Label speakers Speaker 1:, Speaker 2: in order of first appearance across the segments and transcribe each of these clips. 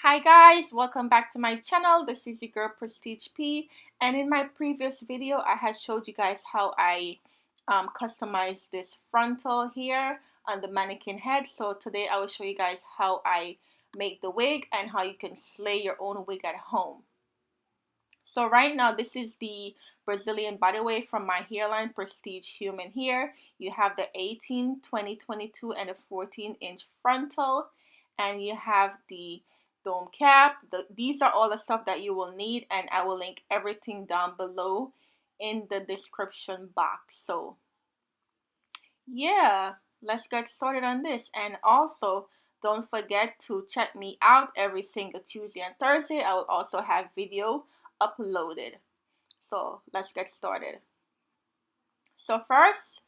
Speaker 1: Hi guys, welcome back to my channel. This is your girl Prestige P, and in my previous video I had showed you guys how I customized this frontal here on the mannequin head. So today I will show you guys how I make the wig and how you can slay your own wig at home. So right now this is the Brazilian body wave from my hairline Prestige Human Hair. You have the 18, 20, 22 and a 14-inch frontal, and you have the dome cap. These are all the stuff that you will need, and I will link everything down below in the description box. So yeah, let's get started on this. And also don't forget to check me out every single Tuesday and Thursday. I will also have video uploaded. So let's get started. So first,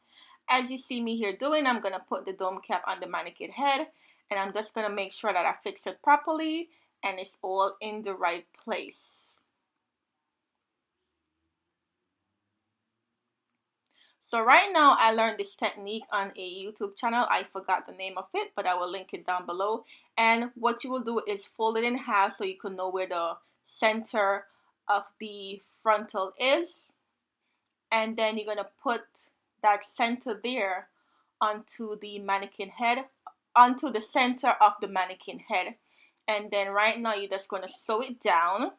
Speaker 1: as you see me here doing, I'm going to put the dome cap on the mannequin head, and I'm just going to make sure that I fix it properly and it's all in the right place. So right now I learned this technique on a YouTube channel. I forgot the name of it, but I will link it down below. And what you will do is fold it in half so you can know where the center of the frontal is. And then you're going to put that center there onto the mannequin head, onto the center of the mannequin head. And then right now you're just going to sew it down.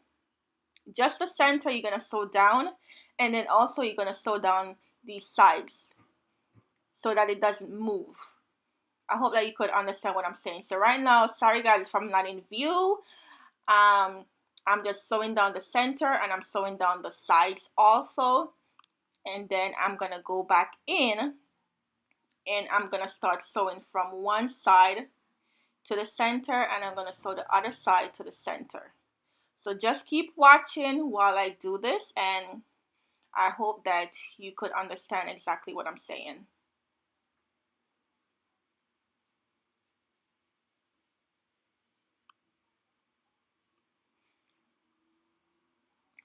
Speaker 1: Just the center you're going to sew down, and then also you're going to sew down these sides so that it doesn't move. I hope that you could understand what I'm saying. So right now, sorry guys if I'm not in view. I'm just sewing down the center, and I'm sewing down the sides also. And then I'm going to go back in, and I'm going to start sewing from one side to the center, and I'm going to sew the other side to the center. So just keep watching while I do this, and I hope that you could understand exactly what I'm saying.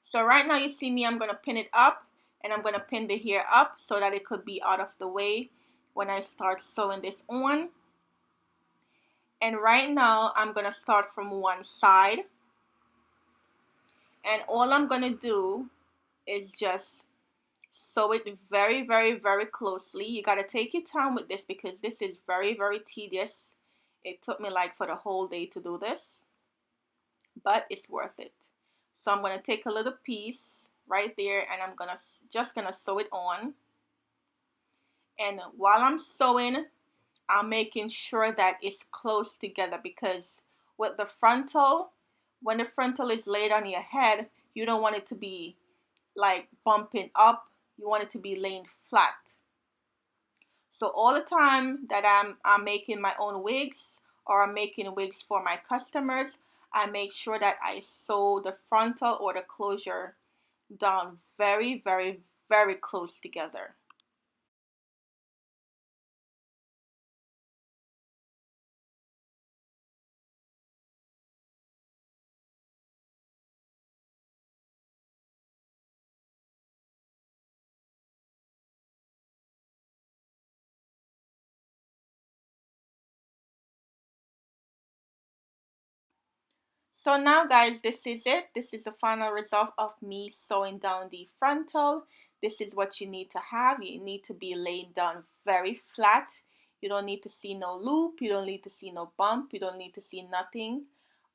Speaker 1: So right now you see me, I'm going to pin it up, and I'm going to pin the hair up so that it could be out of the way when I start sewing this on. And right now I'm going to start from one side, and all I'm going to do is just sew it very, very, very closely. You got to take your time with this because this is very, very tedious. It took me like for the whole day to do this, but it's worth it. So I'm going to take a little piece right there, and I'm just gonna sew it on. And while I'm sewing, I'm making sure that it's close together, because with the frontal, when the frontal is laid on your head, you don't want it to be like bumping up. You want it to be laying flat. So all the time that I'm making my own wigs, or I'm making wigs for my customers, I make sure that I sew the frontal or the closure down very, very, very close together. So now guys, this is it. This is the final result of me sewing down the frontal. This is what you need to have. You need to be laid down very flat. You don't need to see no loop. You don't need to see no bump. You don't need to see nothing.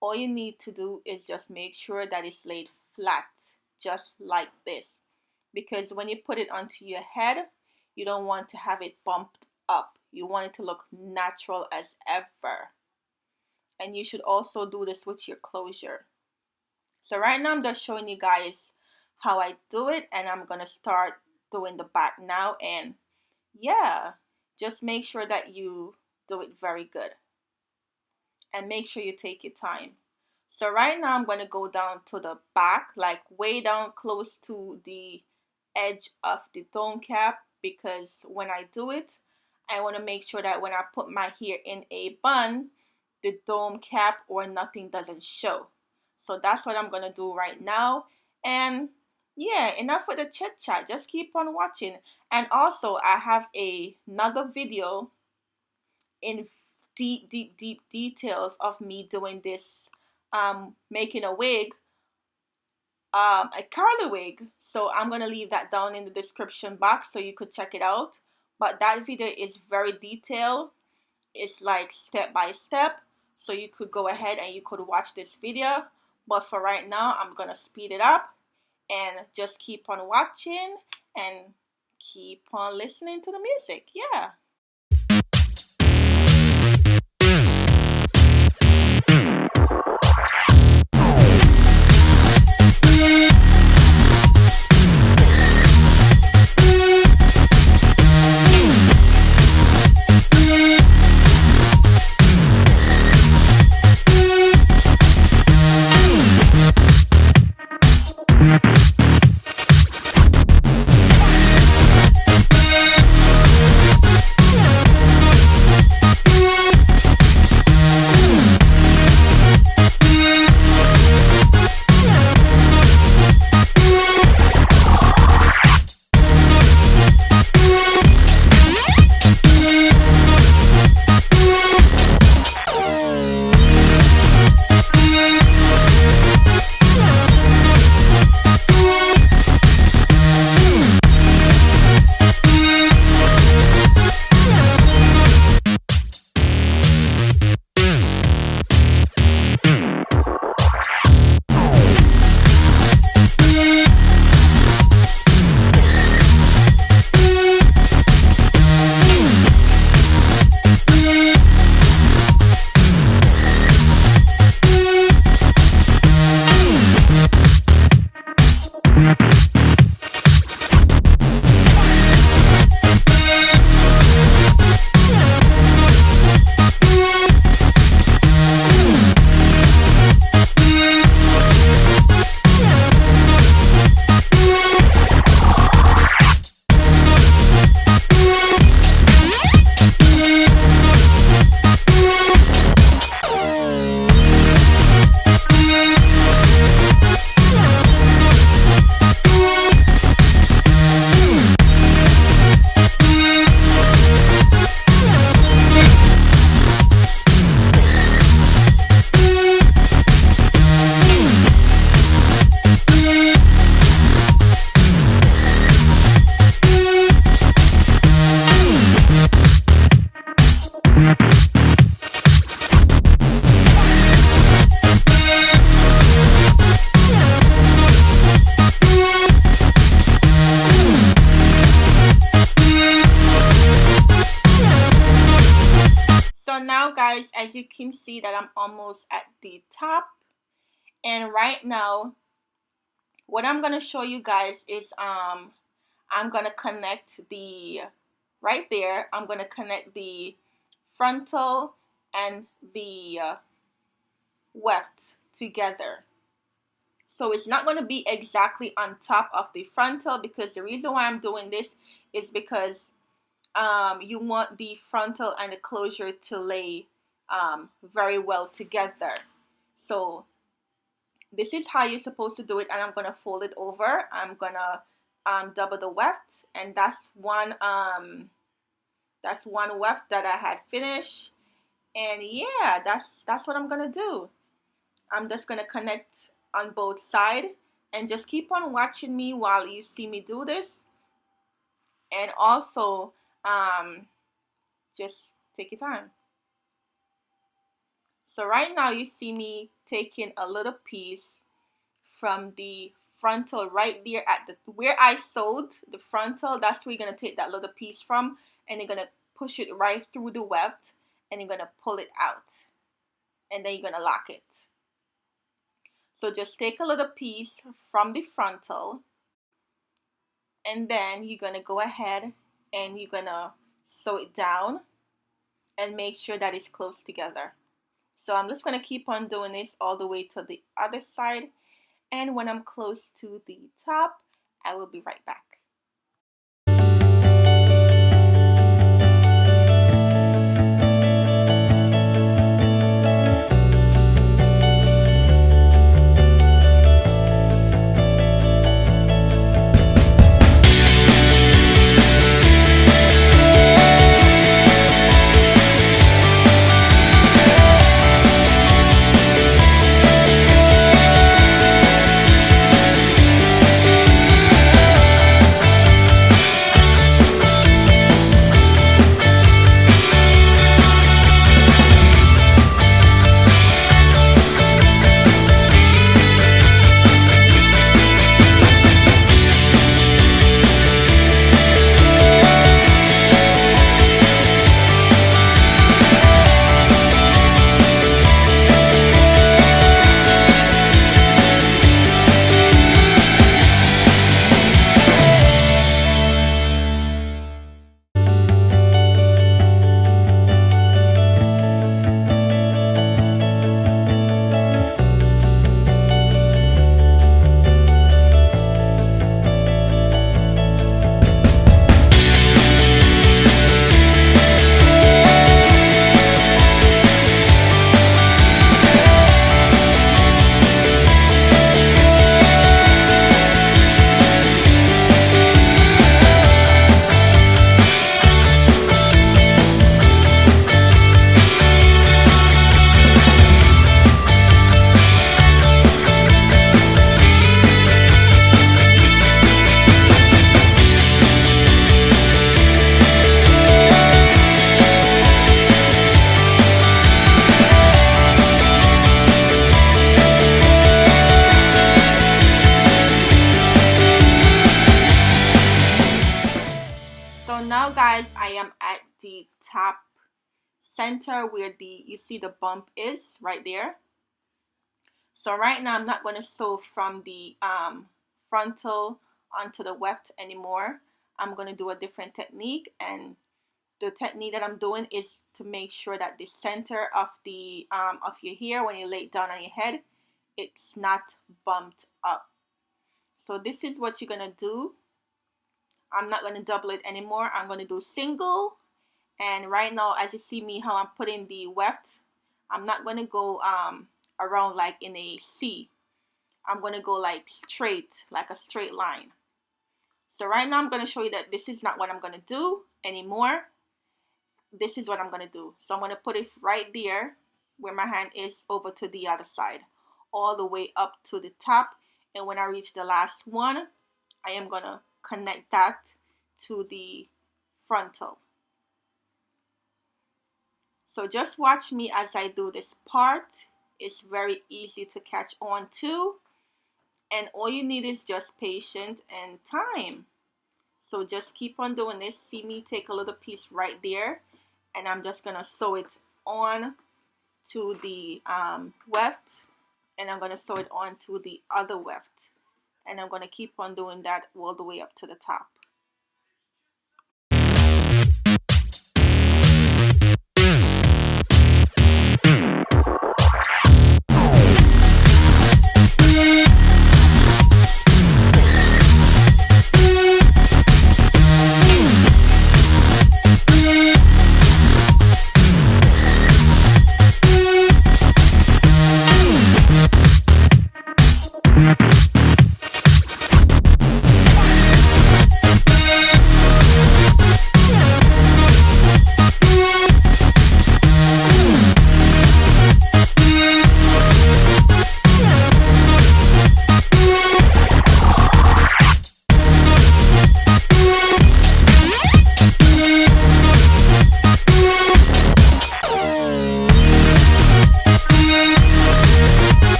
Speaker 1: All you need to do is just make sure that it's laid flat, just like this. Because when you put it onto your head, you don't want to have it bumped up. You want it to look natural as ever. And you should also do this with your closure. So right now I'm just showing you guys how I do it, and I'm gonna start doing the back now. And yeah, just make sure that you do it very good, and make sure you take your time. So right now I'm going to go down to the back, like way down close to the edge of the dome cap, because when I do it, I want to make sure that when I put my hair in a bun, the dome cap or nothing doesn't show. So that's what I'm going to do right now. And yeah, enough with the chit chat. Just keep on watching. And also I have another video in deep, deep, deep details of me doing this making a wig, a curly wig. So I'm gonna leave that down in the description box so you could check it out. But that video is very detailed. It's like step by step. So you could go ahead and you could watch this video. But for right now, I'm gonna speed it up and just keep on watching and keep on listening to the music. Yeah. So now guys, as you can see that I'm almost at the top, and right now what I'm gonna show you guys is I'm gonna connect the right there. I'm gonna connect the frontal and the weft together. So it's not going to be exactly on top of the frontal, because the reason why I'm doing this is because you want the frontal and the closure to lay very well together. So this is how you're supposed to do it, and I'm going to fold it over. I'm going to double the weft, and that's one weft that I had finished. And yeah, that's what I'm going to do. I'm just going to connect on both sides, and just keep on watching me while you see me do this. And also just take your time. So right now you see me taking a little piece from the frontal right there at the where I sewed the frontal. That's where you're going to take that little piece from, and you're going to push it right through the weft, and you're going to pull it out, and then you're going to lock it. So just take a little piece from the frontal, and then you're going to go ahead and you're going to sew it down and make sure that it's close together. So I'm just going to keep on doing this all the way to the other side, and when I'm close to the top, I will be right back. top center where you see the bump is right there. So right now I'm not going to sew from the frontal onto the weft anymore. I'm going to do a different technique, and the technique that I'm doing is to make sure that the center of the of your hair, when you lay it down on your head, it's not bumped up. So this is what you're going to do. I'm not going to double it anymore. I'm going to do single. And right now, as you see me, how I'm putting the weft, I'm not going to go around like in a C. I'm going to go like straight, like a straight line. So right now I'm going to show you that this is not what I'm going to do anymore. This is what I'm going to do. So I'm going to put it right there where my hand is over to the other side, all the way up to the top. And when I reach the last one, I am going to connect that to the frontal. So just watch me as I do this part. It's very easy to catch on to. And all you need is just patience and time. So just keep on doing this. See me take a little piece right there, and I'm just gonna sew it on to the weft, and I'm gonna sew it on to the other weft, and I'm gonna keep on doing that all the way up to the top.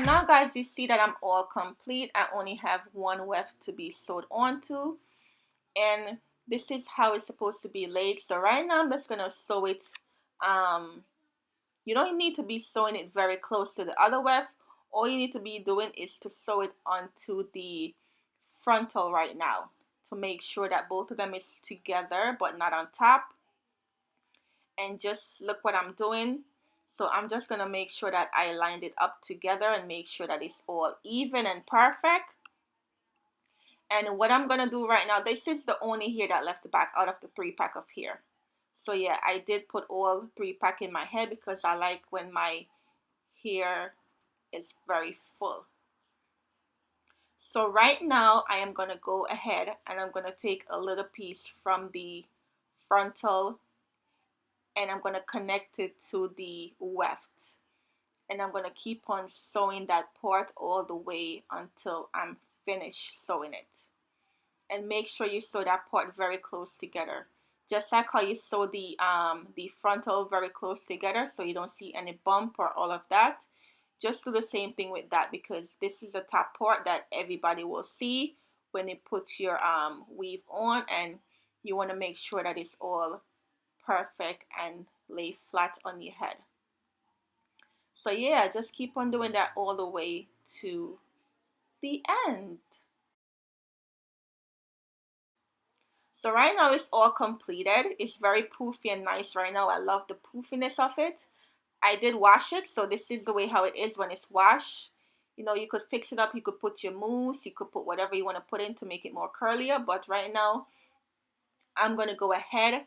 Speaker 1: Now guys, you see that I'm all complete. I only have one weft to be sewed onto, and this is how it's supposed to be laid. So right now I'm just gonna sew it. You don't need to be sewing it very close to the other weft. All you need to be doing is to sew it onto the frontal right now, to make sure that both of them is together but not on top. And just look what I'm doing. So I'm just going to make sure that I lined it up together and make sure that it's all even and perfect. And what I'm going to do right now, this is the only hair that left back out of the 3-pack of hair. So yeah, I did put all 3-pack in my head because I like when my hair is very full. So right now I am going to go ahead and I'm going to take a little piece from the frontal, and I'm going to connect it to the weft, and I'm going to keep on sewing that part all the way until I'm finished sewing it. And make sure you sew that part very close together, just like how you sew the frontal very close together so you don't see any bump or all of that. Just do the same thing with that, because this is the top part that everybody will see when they put your weave on, and you want to make sure that it's all perfect and lay flat on your head. So yeah, just keep on doing that all the way to the end. So right now it's all completed. It's very poofy and nice right now. I love the poofiness of it. I did wash it, so this is the way how it is when it's washed. You know, you could fix it up. You could put your mousse. You could put whatever you want to put in to make it more curlier. But right now, I'm going to go ahead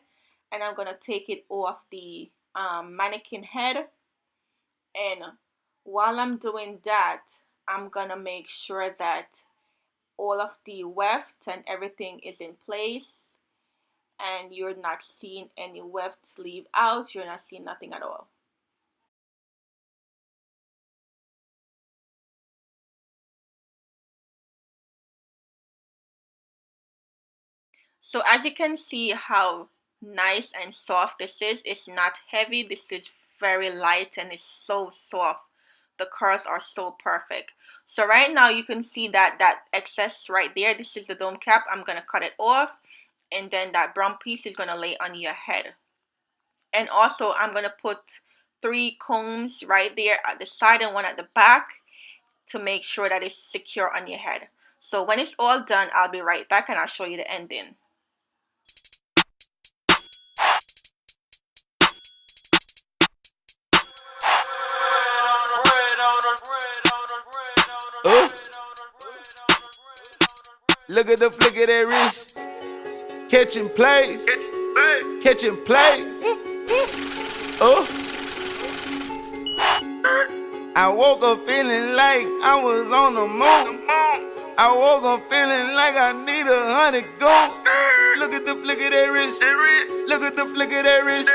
Speaker 1: and I'm going to take it off the mannequin head. And while I'm doing that, I'm going to make sure that all of the weft and everything is in place, and you're not seeing any weft leave out. You're not seeing nothing at all. So as you can see how nice and soft this is. It's not heavy. This is very light and it's so soft. The curls are so perfect. So right now you can see that excess right there. This is the dome cap. I'm going to cut it off. And then that brown piece is going to lay on your head. And also I'm going to put 3 combs right there at the side and 1 at the back to make sure that it's secure on your head. So when it's all done, I'll be right back and I'll show you the ending.
Speaker 2: Look at the flick of that wrist. Catching plays. Catching plays. I woke up feeling like I was on the moon. I woke up feeling like I need 100 gold. Look at the flick of that wrist. Look at the flick of that wrist.